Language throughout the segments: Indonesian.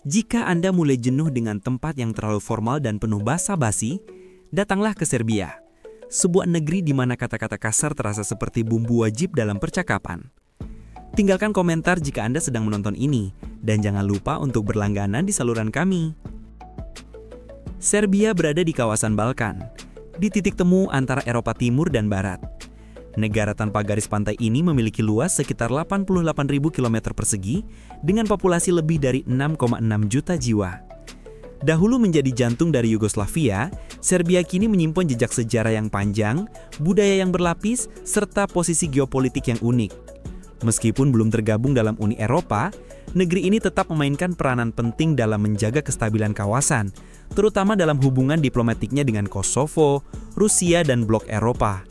Jika Anda mulai jenuh dengan tempat yang terlalu formal dan penuh basa-basi, datanglah ke Serbia, sebuah negeri di mana kata-kata kasar terasa seperti bumbu wajib dalam percakapan. Tinggalkan komentar jika Anda sedang menonton ini, dan jangan lupa untuk berlangganan di saluran kami. Serbia berada di kawasan Balkan, di titik temu antara Eropa Timur dan Barat. Negara tanpa garis pantai ini memiliki luas sekitar 88.000 km persegi dengan populasi lebih dari 6,6 juta jiwa. Dahulu menjadi jantung dari Yugoslavia, Serbia kini menyimpan jejak sejarah yang panjang, budaya yang berlapis, serta posisi geopolitik yang unik. Meskipun belum tergabung dalam Uni Eropa, negeri ini tetap memainkan peranan penting dalam menjaga kestabilan kawasan, terutama dalam hubungan diplomatiknya dengan Kosovo, Rusia, dan blok Eropa.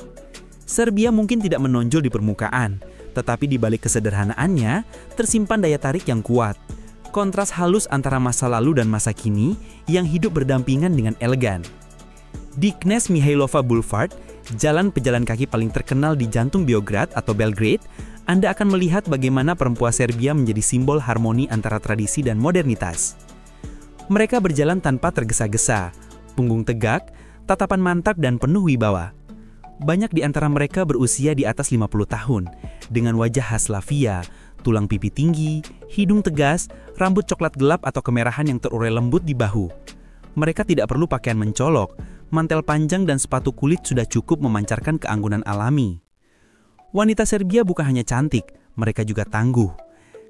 Serbia mungkin tidak menonjol di permukaan, tetapi di balik kesederhanaannya tersimpan daya tarik yang kuat. Kontras halus antara masa lalu dan masa kini yang hidup berdampingan dengan elegan. Di Knez Mihailova Boulevard, jalan pejalan kaki paling terkenal di jantung Beograd atau Belgrade, Anda akan melihat bagaimana perempuan Serbia menjadi simbol harmoni antara tradisi dan modernitas. Mereka berjalan tanpa tergesa-gesa, punggung tegak, tatapan mantap dan penuh wibawa. Banyak di antara mereka berusia di atas 50 tahun, dengan wajah khas Slavia, tulang pipi tinggi, hidung tegas, rambut coklat gelap atau kemerahan yang terurai lembut di bahu. Mereka tidak perlu pakaian mencolok, mantel panjang dan sepatu kulit sudah cukup memancarkan keanggunan alami. Wanita Serbia bukan hanya cantik, mereka juga tangguh.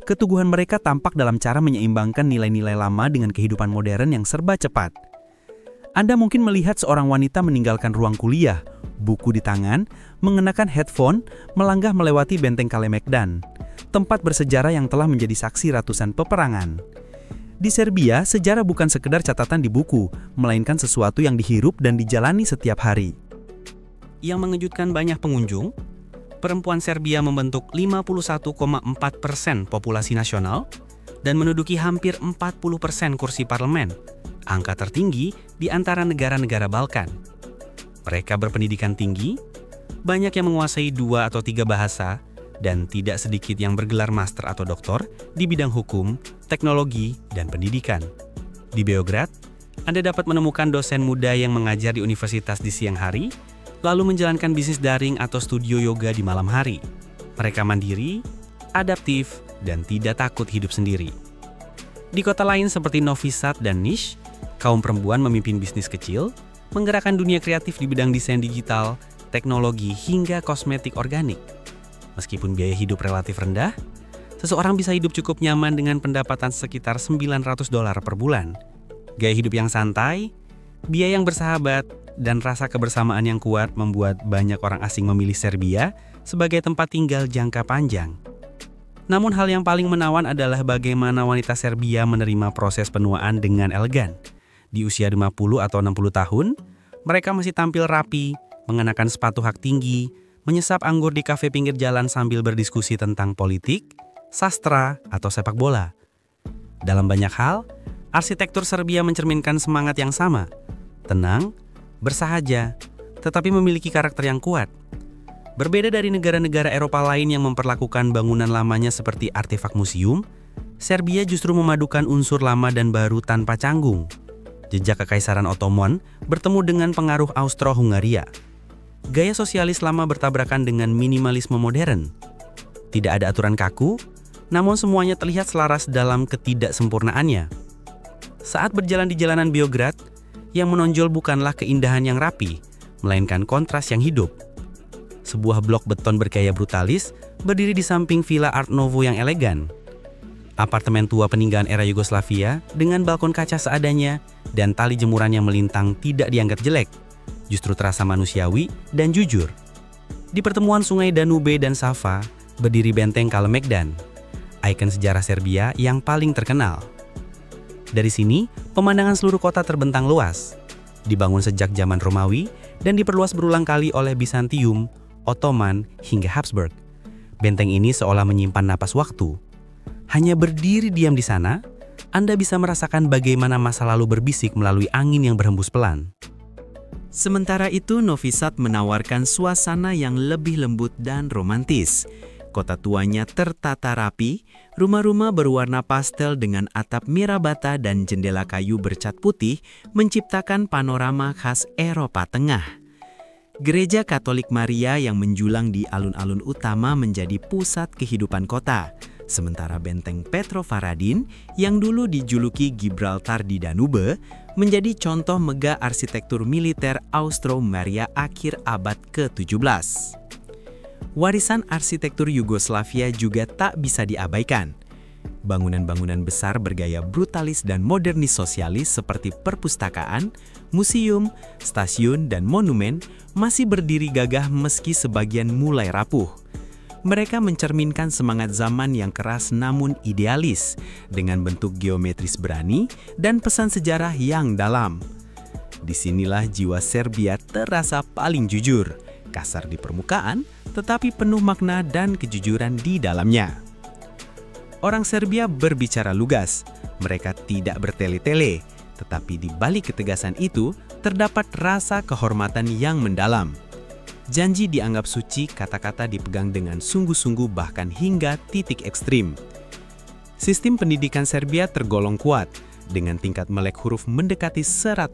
Keteguhan mereka tampak dalam cara menyeimbangkan nilai-nilai lama dengan kehidupan modern yang serba cepat. Anda mungkin melihat seorang wanita meninggalkan ruang kuliah, buku di tangan, mengenakan headphone, melangkah melewati benteng Kalemegdan, tempat bersejarah yang telah menjadi saksi ratusan peperangan. Di Serbia, sejarah bukan sekedar catatan di buku, melainkan sesuatu yang dihirup dan dijalani setiap hari. Yang mengejutkan banyak pengunjung, perempuan Serbia membentuk 51,4% populasi nasional dan menduduki hampir 40% kursi parlemen, angka tertinggi di antara negara-negara Balkan. Mereka berpendidikan tinggi, banyak yang menguasai 2 atau 3 bahasa, dan tidak sedikit yang bergelar master atau doktor di bidang hukum, teknologi, dan pendidikan. Di Beograd, Anda dapat menemukan dosen muda yang mengajar di universitas di siang hari, lalu menjalankan bisnis daring atau studio yoga di malam hari. Mereka mandiri, adaptif, dan tidak takut hidup sendiri. Di kota lain seperti Novi Sad dan Niš, kaum perempuan memimpin bisnis kecil, menggerakkan dunia kreatif di bidang desain digital, teknologi, hingga kosmetik organik. Meskipun biaya hidup relatif rendah, seseorang bisa hidup cukup nyaman dengan pendapatan sekitar $900 per bulan. Gaya hidup yang santai, biaya yang bersahabat, dan rasa kebersamaan yang kuat membuat banyak orang asing memilih Serbia sebagai tempat tinggal jangka panjang. Namun hal yang paling menawan adalah bagaimana wanita Serbia menerima proses penuaan dengan elegan. Di usia 50 atau 60 tahun, mereka masih tampil rapi, mengenakan sepatu hak tinggi, menyesap anggur di kafe pinggir jalan sambil berdiskusi tentang politik, sastra, atau sepak bola. Dalam banyak hal, arsitektur Serbia mencerminkan semangat yang sama, tenang, bersahaja, tetapi memiliki karakter yang kuat. Berbeda dari negara-negara Eropa lain yang memperlakukan bangunan lamanya seperti artefak museum, Serbia justru memadukan unsur lama dan baru tanpa canggung. Jejak Kekaisaran Ottoman bertemu dengan pengaruh Austro-Hungaria. Gaya sosialis lama bertabrakan dengan minimalisme modern. Tidak ada aturan kaku, namun semuanya terlihat selaras dalam ketidaksempurnaannya. Saat berjalan di jalanan Beograd, yang menonjol bukanlah keindahan yang rapi, melainkan kontras yang hidup. Sebuah blok beton bergaya brutalis berdiri di samping villa Art Nouveau yang elegan. Apartemen tua peninggalan era Yugoslavia dengan balkon kaca seadanya dan tali jemuran yang melintang tidak dianggap jelek, justru terasa manusiawi dan jujur. Di pertemuan sungai Danube dan Sava, berdiri benteng Kalemegdan, ikon sejarah Serbia yang paling terkenal. Dari sini, pemandangan seluruh kota terbentang luas. Dibangun sejak zaman Romawi dan diperluas berulang kali oleh Bizantium, Ottoman, hingga Habsburg. Benteng ini seolah menyimpan napas waktu. Hanya berdiri diam di sana, Anda bisa merasakan bagaimana masa lalu berbisik melalui angin yang berhembus pelan. Sementara itu, Novi Sad menawarkan suasana yang lebih lembut dan romantis. Kota tuanya tertata rapi, rumah-rumah berwarna pastel dengan atap merah bata dan jendela kayu bercat putih menciptakan panorama khas Eropa Tengah. Gereja Katolik Maria yang menjulang di alun-alun utama menjadi pusat kehidupan kota, sementara benteng Petrovaradin yang dulu dijuluki Gibraltar di Danube menjadi contoh megah arsitektur militer Austro-Hungaria akhir abad ke-17. Warisan arsitektur Yugoslavia juga tak bisa diabaikan. Bangunan-bangunan besar bergaya brutalis dan modernis sosialis seperti perpustakaan, museum, stasiun, dan monumen masih berdiri gagah meski sebagian mulai rapuh. Mereka mencerminkan semangat zaman yang keras namun idealis, dengan bentuk geometris berani dan pesan sejarah yang dalam. Disinilah jiwa Serbia terasa paling jujur, kasar di permukaan, tetapi penuh makna dan kejujuran di dalamnya. Orang Serbia berbicara lugas, mereka tidak bertele-tele, tetapi di balik ketegasan itu terdapat rasa kehormatan yang mendalam. Janji dianggap suci, kata-kata dipegang dengan sungguh-sungguh bahkan hingga titik ekstrim. Sistem pendidikan Serbia tergolong kuat, dengan tingkat melek huruf mendekati 100%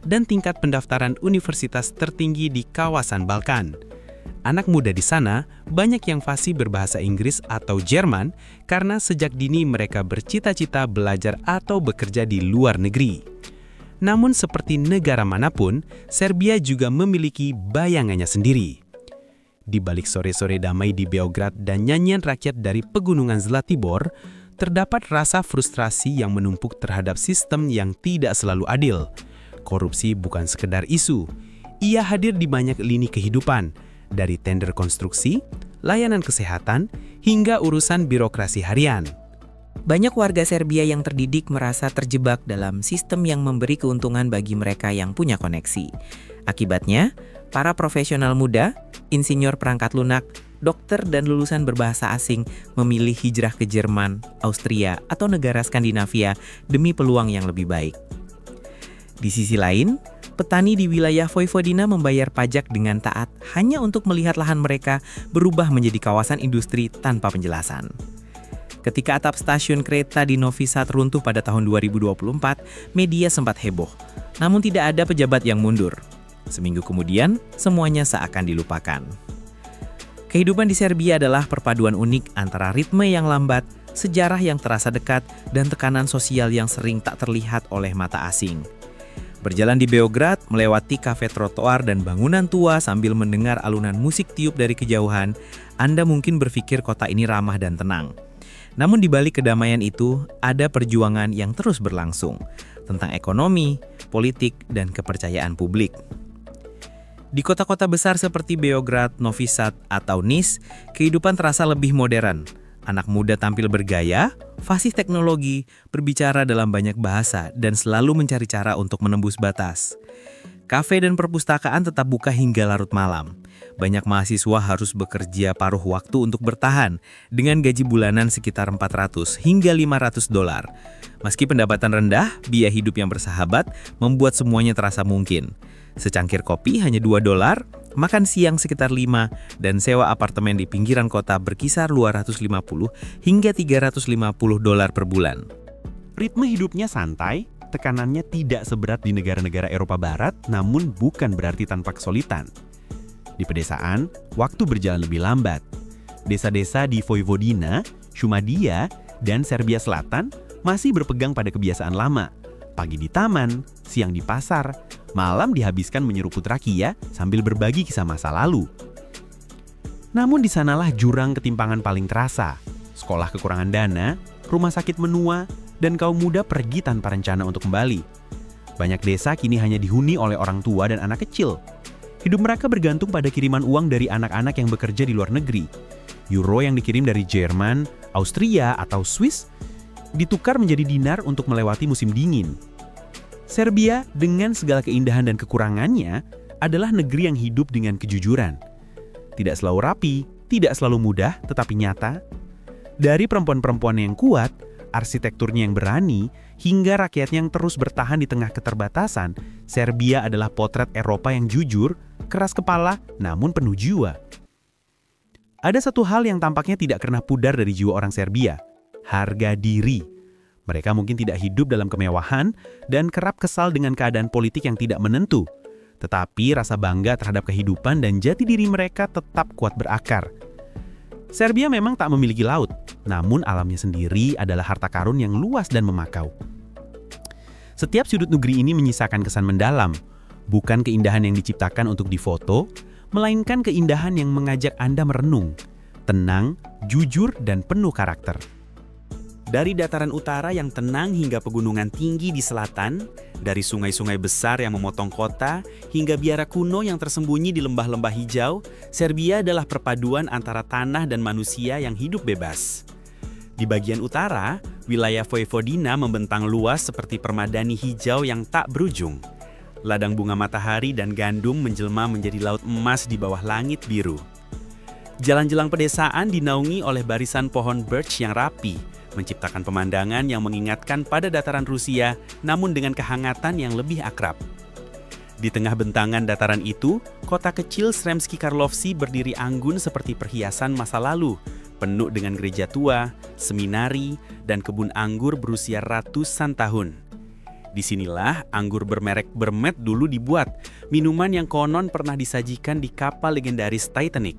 dan tingkat pendaftaran universitas tertinggi di kawasan Balkan. Anak muda di sana banyak yang fasih berbahasa Inggris atau Jerman karena sejak dini mereka bercita-cita belajar atau bekerja di luar negeri. Namun seperti negara manapun, Serbia juga memiliki bayangannya sendiri. Di balik sore-sore damai di Beograd dan nyanyian rakyat dari pegunungan Zlatibor, terdapat rasa frustrasi yang menumpuk terhadap sistem yang tidak selalu adil. Korupsi bukan sekedar isu, ia hadir di banyak lini kehidupan, dari tender konstruksi, layanan kesehatan, hingga urusan birokrasi harian. Banyak warga Serbia yang terdidik merasa terjebak dalam sistem yang memberi keuntungan bagi mereka yang punya koneksi. Akibatnya, para profesional muda, insinyur perangkat lunak, dokter dan lulusan berbahasa asing memilih hijrah ke Jerman, Austria, atau negara Skandinavia demi peluang yang lebih baik. Di sisi lain, petani di wilayah Vojvodina membayar pajak dengan taat hanya untuk melihat lahan mereka berubah menjadi kawasan industri tanpa penjelasan. Ketika atap stasiun kereta di Novi Sad runtuh pada tahun 2024, media sempat heboh, namun tidak ada pejabat yang mundur. Seminggu kemudian, semuanya seakan dilupakan. Kehidupan di Serbia adalah perpaduan unik antara ritme yang lambat, sejarah yang terasa dekat, dan tekanan sosial yang sering tak terlihat oleh mata asing. Berjalan di Beograd, melewati kafe trotoar dan bangunan tua sambil mendengar alunan musik tiup dari kejauhan, Anda mungkin berpikir kota ini ramah dan tenang. Namun di balik kedamaian itu, ada perjuangan yang terus berlangsung tentang ekonomi, politik, dan kepercayaan publik. Di kota-kota besar seperti Beograd, Novi Sad, atau Niš, kehidupan terasa lebih modern. Anak muda tampil bergaya, fasih teknologi, berbicara dalam banyak bahasa, dan selalu mencari cara untuk menembus batas. Kafe dan perpustakaan tetap buka hingga larut malam. Banyak mahasiswa harus bekerja paruh waktu untuk bertahan, dengan gaji bulanan sekitar $400 hingga $500. Meski pendapatan rendah, biaya hidup yang bersahabat membuat semuanya terasa mungkin. Secangkir kopi hanya $2, makan siang sekitar 5, dan sewa apartemen di pinggiran kota berkisar $250 hingga $350 per bulan. Ritme hidupnya santai, tekanannya tidak seberat di negara-negara Eropa Barat, namun bukan berarti tanpa kesulitan. Di pedesaan, waktu berjalan lebih lambat. Desa-desa di Vojvodina, Šumadija, dan Serbia Selatan masih berpegang pada kebiasaan lama. Pagi di taman, siang di pasar, malam dihabiskan menyeruput rakia sambil berbagi kisah masa lalu. Namun di sanalah jurang ketimpangan paling terasa. Sekolah kekurangan dana, rumah sakit menua, dan kaum muda pergi tanpa rencana untuk kembali. Banyak desa kini hanya dihuni oleh orang tua dan anak kecil. Hidup mereka bergantung pada kiriman uang dari anak-anak yang bekerja di luar negeri. Euro yang dikirim dari Jerman, Austria, atau Swiss ditukar menjadi dinar untuk melewati musim dingin. Serbia dengan segala keindahan dan kekurangannya adalah negeri yang hidup dengan kejujuran. Tidak selalu rapi, tidak selalu mudah, tetapi nyata. Dari perempuan-perempuan yang kuat, arsitekturnya yang berani, hingga rakyatnya yang terus bertahan di tengah keterbatasan, Serbia adalah potret Eropa yang jujur, keras kepala, namun penuh jiwa. Ada satu hal yang tampaknya tidak pernah pudar dari jiwa orang Serbia, harga diri. Mereka mungkin tidak hidup dalam kemewahan dan kerap kesal dengan keadaan politik yang tidak menentu. Tetapi rasa bangga terhadap kehidupan dan jati diri mereka tetap kuat berakar. Serbia memang tak memiliki laut, namun alamnya sendiri adalah harta karun yang luas dan memakau. Setiap sudut negeri ini menyisakan kesan mendalam, bukan keindahan yang diciptakan untuk difoto, melainkan keindahan yang mengajak Anda merenung, tenang, jujur, dan penuh karakter. Dari dataran utara yang tenang hingga pegunungan tinggi di selatan, dari sungai-sungai besar yang memotong kota, hingga biara kuno yang tersembunyi di lembah-lembah hijau, Serbia adalah perpaduan antara tanah dan manusia yang hidup bebas. Di bagian utara, wilayah Vojvodina membentang luas seperti permadani hijau yang tak berujung. Ladang bunga matahari dan gandum menjelma menjadi laut emas di bawah langit biru. Jalan-jalan pedesaan dinaungi oleh barisan pohon birch yang rapi, menciptakan pemandangan yang mengingatkan pada dataran Rusia, namun dengan kehangatan yang lebih akrab. Di tengah bentangan dataran itu, kota kecil Sremski Karlovci berdiri anggun seperti perhiasan masa lalu, penuh dengan gereja tua, seminari, dan kebun anggur berusia ratusan tahun. Disinilah anggur bermerek Bermet dulu dibuat, minuman yang konon pernah disajikan di kapal legendaris Titanic.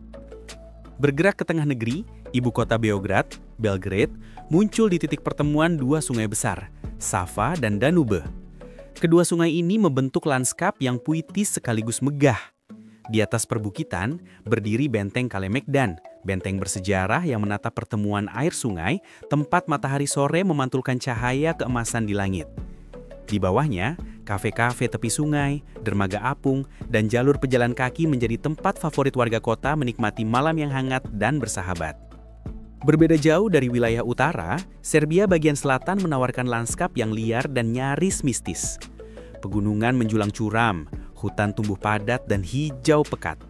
Bergerak ke tengah negeri, ibu kota Beograd, Belgrade, muncul di titik pertemuan dua sungai besar, Sava dan Danube. Kedua sungai ini membentuk lanskap yang puitis sekaligus megah. Di atas perbukitan, berdiri benteng Kalemegdan, benteng bersejarah yang menatap pertemuan air sungai, tempat matahari sore memantulkan cahaya keemasan di langit. Di bawahnya, kafe-kafe tepi sungai, dermaga apung, dan jalur pejalan kaki menjadi tempat favorit warga kota menikmati malam yang hangat dan bersahabat. Berbeda jauh dari wilayah utara, Serbia bagian selatan menawarkan lanskap yang liar dan nyaris mistis. Pegunungan menjulang curam, hutan tumbuh padat dan hijau pekat.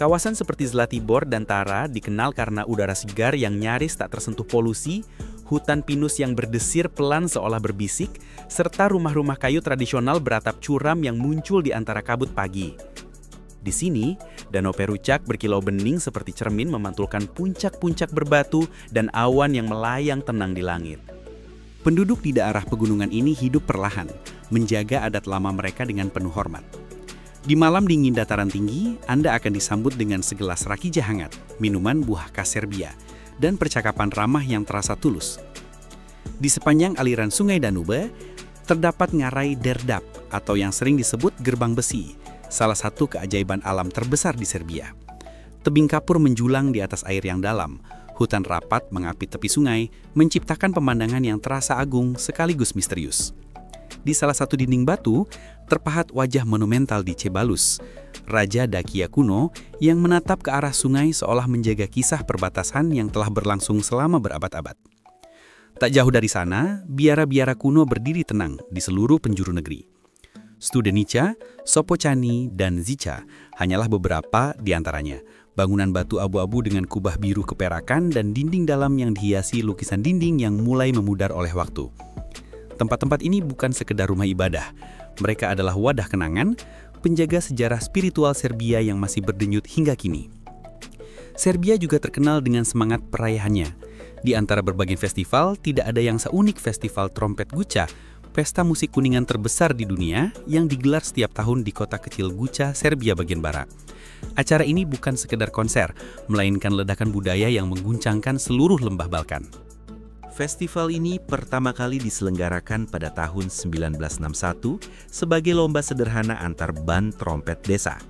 Kawasan seperti Zlatibor dan Tara dikenal karena udara segar yang nyaris tak tersentuh polusi, hutan pinus yang berdesir pelan seolah berbisik, serta rumah-rumah kayu tradisional beratap curam yang muncul di antara kabut pagi. Di sini, Danau Peručak berkilau bening seperti cermin memantulkan puncak-puncak berbatu dan awan yang melayang tenang di langit. Penduduk di daerah pegunungan ini hidup perlahan, menjaga adat lama mereka dengan penuh hormat. Di malam dingin dataran tinggi, Anda akan disambut dengan segelas rakija hangat, minuman buah khas Serbia, dan percakapan ramah yang terasa tulus. Di sepanjang aliran sungai Danube, terdapat ngarai Derdap atau yang sering disebut gerbang besi, salah satu keajaiban alam terbesar di Serbia. Tebing kapur menjulang di atas air yang dalam, hutan rapat mengapit tepi sungai, menciptakan pemandangan yang terasa agung sekaligus misterius. Di salah satu dinding batu, terpahat wajah monumental di Cebalus, Raja Dakia kuno yang menatap ke arah sungai seolah menjaga kisah perbatasan yang telah berlangsung selama berabad-abad. Tak jauh dari sana, biara-biara kuno berdiri tenang di seluruh penjuru negeri. Studenica, Sopocani, dan Zica hanyalah beberapa di antaranya. Bangunan batu abu-abu dengan kubah biru keperakan dan dinding dalam yang dihiasi lukisan dinding yang mulai memudar oleh waktu. Tempat-tempat ini bukan sekedar rumah ibadah. Mereka adalah wadah kenangan, penjaga sejarah spiritual Serbia yang masih berdenyut hingga kini. Serbia juga terkenal dengan semangat perayaannya. Di antara berbagai festival, tidak ada yang seunik festival trompet Guča, pesta musik kuningan terbesar di dunia yang digelar setiap tahun di kota kecil Guča, Serbia bagian barat. Acara ini bukan sekedar konser, melainkan ledakan budaya yang mengguncangkan seluruh lembah Balkan. Festival ini pertama kali diselenggarakan pada tahun 1961 sebagai lomba sederhana antar band trompet desa.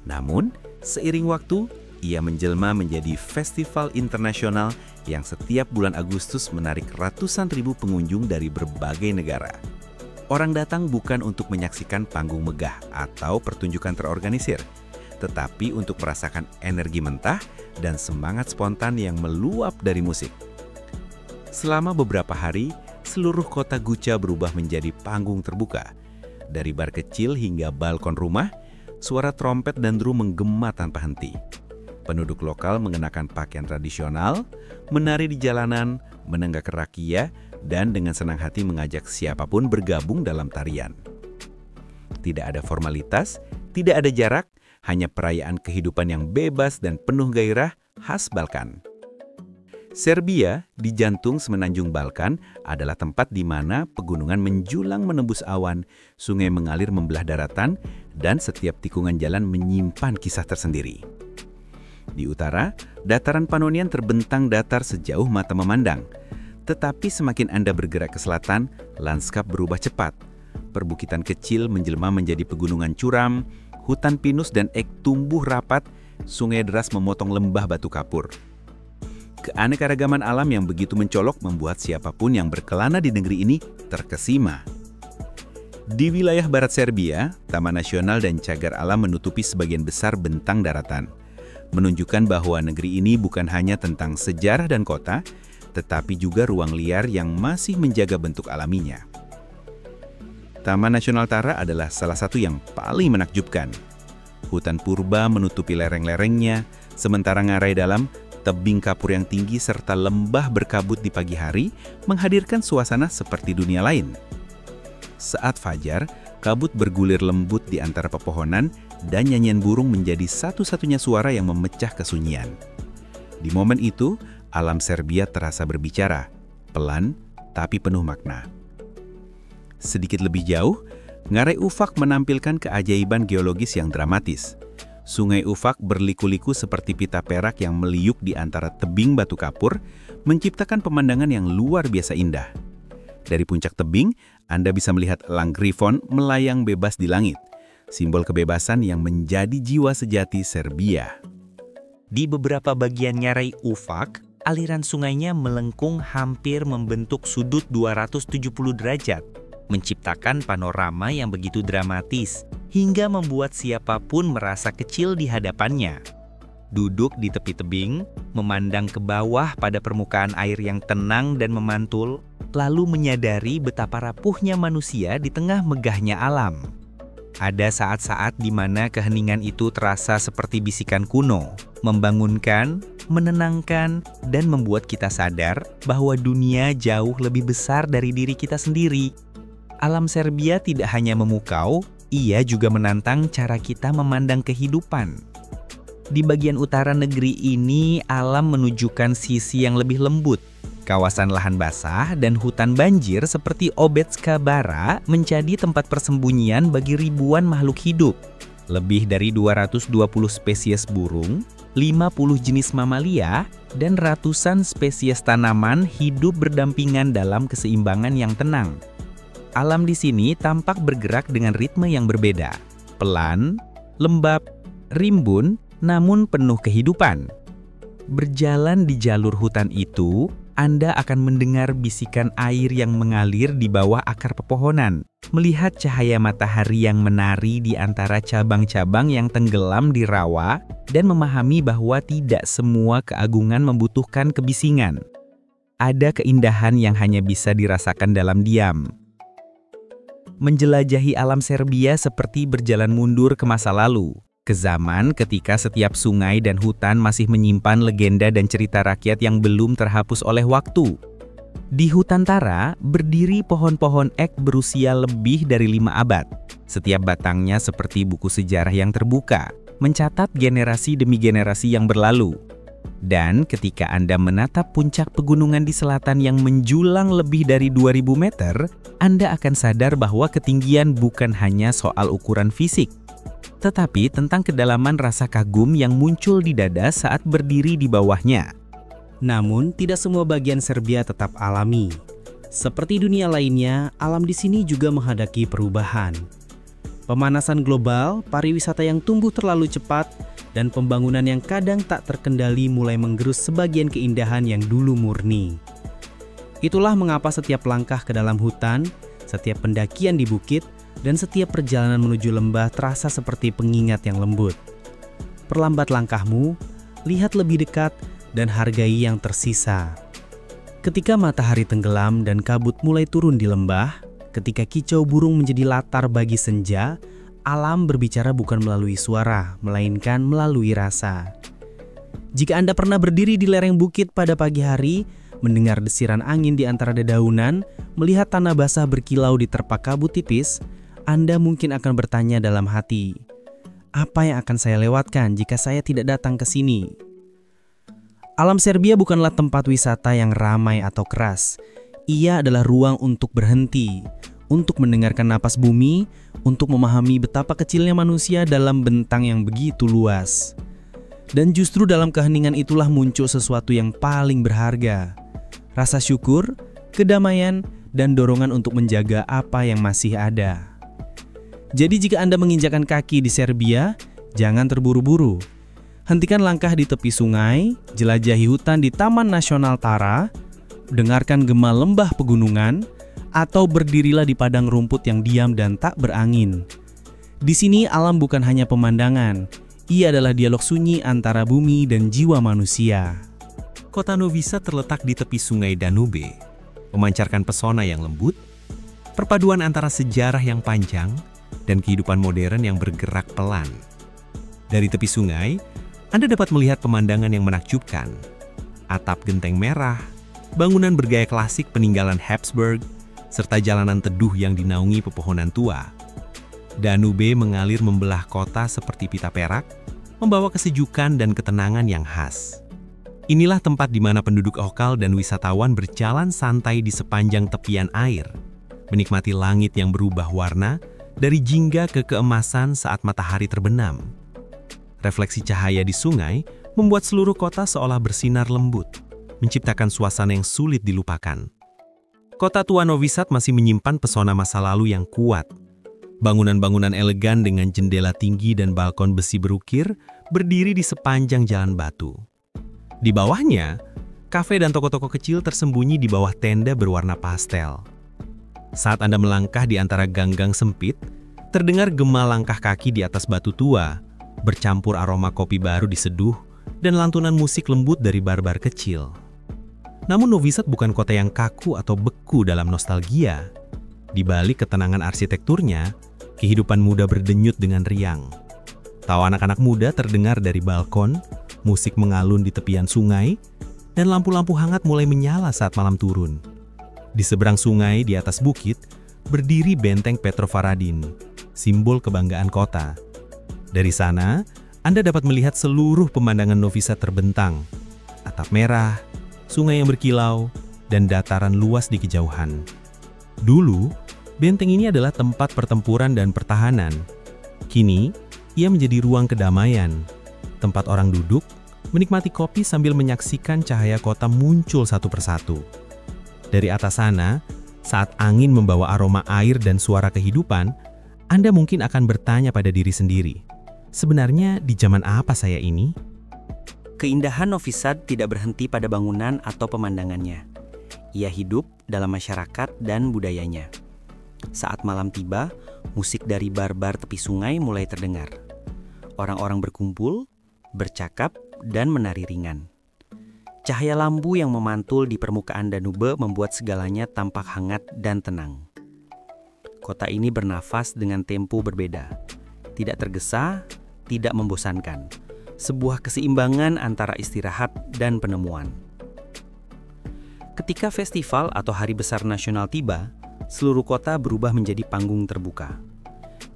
Namun, seiring waktu, ia menjelma menjadi festival internasional yang setiap bulan Agustus menarik ratusan ribu pengunjung dari berbagai negara. Orang datang bukan untuk menyaksikan panggung megah atau pertunjukan terorganisir, tetapi untuk merasakan energi mentah dan semangat spontan yang meluap dari musik. Selama beberapa hari, seluruh kota Guča berubah menjadi panggung terbuka. Dari bar kecil hingga balkon rumah, suara trompet dan drum menggema tanpa henti. Penduduk lokal mengenakan pakaian tradisional, menari di jalanan, menenggak rakia, dan dengan senang hati mengajak siapapun bergabung dalam tarian. Tidak ada formalitas, tidak ada jarak, hanya perayaan kehidupan yang bebas dan penuh gairah, khas Balkan. Serbia, di jantung semenanjung Balkan, adalah tempat di mana pegunungan menjulang menembus awan, sungai mengalir membelah daratan, dan setiap tikungan jalan menyimpan kisah tersendiri. Di utara, dataran Pannonian terbentang datar sejauh mata memandang. Tetapi semakin Anda bergerak ke selatan, lanskap berubah cepat. Perbukitan kecil menjelma menjadi pegunungan curam, hutan pinus dan ek tumbuh rapat, sungai deras memotong lembah batu kapur. Keanekaragaman alam yang begitu mencolok membuat siapapun yang berkelana di negeri ini terkesima. Di wilayah barat Serbia, Taman Nasional dan Cagar Alam menutupi sebagian besar bentang daratan, menunjukkan bahwa negeri ini bukan hanya tentang sejarah dan kota, tetapi juga ruang liar yang masih menjaga bentuk alaminya. Taman Nasional Tara adalah salah satu yang paling menakjubkan. Hutan purba menutupi lereng-lerengnya, sementara ngarai dalam, tebing kapur yang tinggi serta lembah berkabut di pagi hari menghadirkan suasana seperti dunia lain. Saat fajar, kabut bergulir lembut di antara pepohonan dan nyanyian burung menjadi satu-satunya suara yang memecah kesunyian. Di momen itu, alam Serbia terasa berbicara, pelan tapi penuh makna. Sedikit lebih jauh, Ngarai Ufak menampilkan keajaiban geologis yang dramatis. Sungai Ufak berliku-liku seperti pita perak yang meliuk di antara tebing batu kapur, menciptakan pemandangan yang luar biasa indah. Dari puncak tebing, Anda bisa melihat elang Grifon melayang bebas di langit, simbol kebebasan yang menjadi jiwa sejati Serbia. Di beberapa bagian Ngarai Ufak, aliran sungainya melengkung hampir membentuk sudut 270 derajat, menciptakan panorama yang begitu dramatis, hingga membuat siapapun merasa kecil di hadapannya. Duduk di tepi tebing, memandang ke bawah pada permukaan air yang tenang dan memantul, lalu menyadari betapa rapuhnya manusia di tengah megahnya alam. Ada saat-saat di mana keheningan itu terasa seperti bisikan kuno, membangunkan, menenangkan, dan membuat kita sadar bahwa dunia jauh lebih besar dari diri kita sendiri. Alam Serbia tidak hanya memukau, ia juga menantang cara kita memandang kehidupan. Di bagian utara negeri ini, alam menunjukkan sisi yang lebih lembut. Kawasan lahan basah dan hutan banjir seperti Obetska Bara menjadi tempat persembunyian bagi ribuan makhluk hidup. Lebih dari 220 spesies burung, 50 jenis mamalia, dan ratusan spesies tanaman hidup berdampingan dalam keseimbangan yang tenang. Alam di sini tampak bergerak dengan ritme yang berbeda, pelan, lembab, rimbun, namun penuh kehidupan. Berjalan di jalur hutan itu, Anda akan mendengar bisikan air yang mengalir di bawah akar pepohonan, melihat cahaya matahari yang menari di antara cabang-cabang yang tenggelam di rawa, dan memahami bahwa tidak semua keagungan membutuhkan kebisingan. Ada keindahan yang hanya bisa dirasakan dalam diam. Menjelajahi alam Serbia seperti berjalan mundur ke masa lalu, ke zaman ketika setiap sungai dan hutan masih menyimpan legenda dan cerita rakyat yang belum terhapus oleh waktu. Di hutan Tara, berdiri pohon-pohon ek berusia lebih dari 5 abad. Setiap batangnya seperti buku sejarah yang terbuka, mencatat generasi demi generasi yang berlalu. Dan ketika Anda menatap puncak pegunungan di selatan yang menjulang lebih dari 2000 meter, Anda akan sadar bahwa ketinggian bukan hanya soal ukuran fisik, tetapi tentang kedalaman rasa kagum yang muncul di dada saat berdiri di bawahnya. Namun, tidak semua bagian Serbia tetap alami. Seperti dunia lainnya, alam di sini juga menghadapi perubahan. Pemanasan global, pariwisata yang tumbuh terlalu cepat, dan pembangunan yang kadang tak terkendali mulai menggerus sebagian keindahan yang dulu murni. Itulah mengapa setiap langkah ke dalam hutan, setiap pendakian di bukit, dan setiap perjalanan menuju lembah terasa seperti pengingat yang lembut. Perlambat langkahmu, lihat lebih dekat, dan hargai yang tersisa. Ketika matahari tenggelam dan kabut mulai turun di lembah, ketika kicau burung menjadi latar bagi senja, alam berbicara bukan melalui suara, melainkan melalui rasa. Jika Anda pernah berdiri di lereng bukit pada pagi hari, mendengar desiran angin di antara dedaunan, melihat tanah basah berkilau di terpa kabut tipis, Anda mungkin akan bertanya dalam hati, apa yang akan saya lewatkan jika saya tidak datang ke sini? Alam Serbia bukanlah tempat wisata yang ramai atau keras. Ia adalah ruang untuk berhenti, untuk mendengarkan napas bumi, untuk memahami betapa kecilnya manusia dalam bentang yang begitu luas. Dan justru dalam keheningan itulah muncul sesuatu yang paling berharga. Rasa syukur, kedamaian, dan dorongan untuk menjaga apa yang masih ada. Jadi jika Anda menginjakan kaki di Serbia, jangan terburu-buru. Hentikan langkah di tepi sungai, jelajahi hutan di Taman Nasional Tara, dengarkan gema lembah pegunungan, atau berdirilah di padang rumput yang diam dan tak berangin. Di sini alam bukan hanya pemandangan, ia adalah dialog sunyi antara bumi dan jiwa manusia. Kota Novi Sad terletak di tepi sungai Danube, memancarkan pesona yang lembut, perpaduan antara sejarah yang panjang dan kehidupan modern yang bergerak pelan. Dari tepi sungai, Anda dapat melihat pemandangan yang menakjubkan. Atap genteng merah, bangunan bergaya klasik peninggalan Habsburg, serta jalanan teduh yang dinaungi pepohonan tua. Danube mengalir membelah kota seperti pita perak, membawa kesejukan dan ketenangan yang khas. Inilah tempat di mana penduduk lokal dan wisatawan berjalan santai di sepanjang tepian air, menikmati langit yang berubah warna dari jingga ke keemasan saat matahari terbenam. Refleksi cahaya di sungai membuat seluruh kota seolah bersinar lembut, menciptakan suasana yang sulit dilupakan. Kota tua Novi Sad masih menyimpan pesona masa lalu yang kuat. Bangunan-bangunan elegan dengan jendela tinggi dan balkon besi berukir berdiri di sepanjang jalan batu. Di bawahnya, kafe dan toko-toko kecil tersembunyi di bawah tenda berwarna pastel. Saat Anda melangkah di antara gang-gang sempit, terdengar gema langkah kaki di atas batu tua, bercampur aroma kopi baru diseduh, dan lantunan musik lembut dari bar-bar kecil. Namun Novi Sad bukan kota yang kaku atau beku dalam nostalgia. Di balik ketenangan arsitekturnya, kehidupan muda berdenyut dengan riang. Tawa anak-anak muda terdengar dari balkon, musik mengalun di tepian sungai, dan lampu-lampu hangat mulai menyala saat malam turun. Di seberang sungai di atas bukit, berdiri benteng Petrovaradin, simbol kebanggaan kota. Dari sana, Anda dapat melihat seluruh pemandangan Novi Sad terbentang. Atap merah, sungai yang berkilau, dan dataran luas di kejauhan. Dulu, benteng ini adalah tempat pertempuran dan pertahanan. Kini, ia menjadi ruang kedamaian, tempat orang duduk, menikmati kopi sambil menyaksikan cahaya kota muncul satu persatu. Dari atas sana, saat angin membawa aroma air dan suara kehidupan, Anda mungkin akan bertanya pada diri sendiri, sebenarnya di zaman apa saya ini? Keindahan Novi Sad tidak berhenti pada bangunan atau pemandangannya. Ia hidup dalam masyarakat dan budayanya. Saat malam tiba, musik dari bar-bar tepi sungai mulai terdengar. Orang-orang berkumpul, bercakap, dan menari ringan. Cahaya lampu yang memantul di permukaan Danube membuat segalanya tampak hangat dan tenang. Kota ini bernafas dengan tempo berbeda. Tidak tergesa, tidak membosankan. Sebuah keseimbangan antara istirahat dan penemuan. Ketika festival atau hari besar nasional tiba, seluruh kota berubah menjadi panggung terbuka.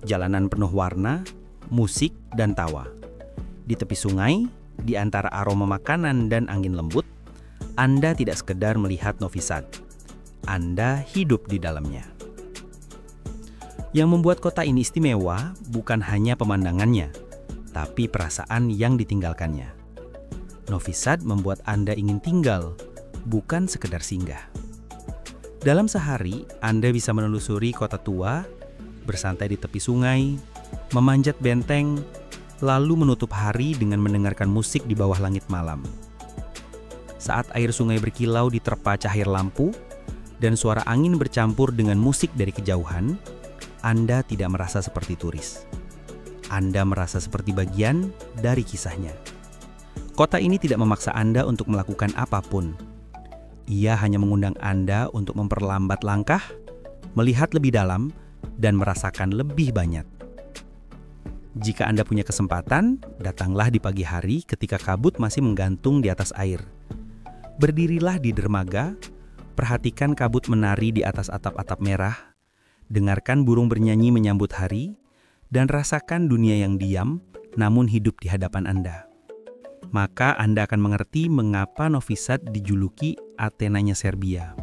Jalanan penuh warna, musik, dan tawa. Di tepi sungai, di antara aroma makanan dan angin lembut, Anda tidak sekedar melihat Novi Sad. Anda hidup di dalamnya. Yang membuat kota ini istimewa bukan hanya pemandangannya, tapi perasaan yang ditinggalkannya. Novi Sad membuat Anda ingin tinggal, bukan sekedar singgah. Dalam sehari, Anda bisa menelusuri kota tua, bersantai di tepi sungai, memanjat benteng, lalu menutup hari dengan mendengarkan musik di bawah langit malam. Saat air sungai berkilau diterpa cahaya lampu, dan suara angin bercampur dengan musik dari kejauhan, Anda tidak merasa seperti turis. Anda merasa seperti bagian dari kisahnya. Kota ini tidak memaksa Anda untuk melakukan apapun. Ia hanya mengundang Anda untuk memperlambat langkah, melihat lebih dalam, dan merasakan lebih banyak. Jika Anda punya kesempatan, datanglah di pagi hari ketika kabut masih menggantung di atas air. Berdirilah di dermaga, perhatikan kabut menari di atas atap-atap merah, dengarkan burung bernyanyi menyambut hari, dan rasakan dunia yang diam namun hidup di hadapan Anda. maka Anda akan mengerti mengapa Novi Sad dijuluki Athenanya Serbia.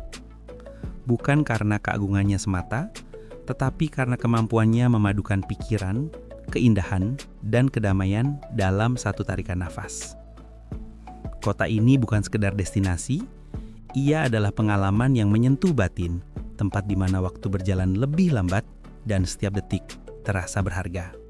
Bukan karena keagungannya semata, tetapi karena kemampuannya memadukan pikiran, keindahan, dan kedamaian dalam satu tarikan nafas. Kota ini bukan sekedar destinasi, ia adalah pengalaman yang menyentuh batin, tempat di mana waktu berjalan lebih lambat dan setiap detik terasa berharga.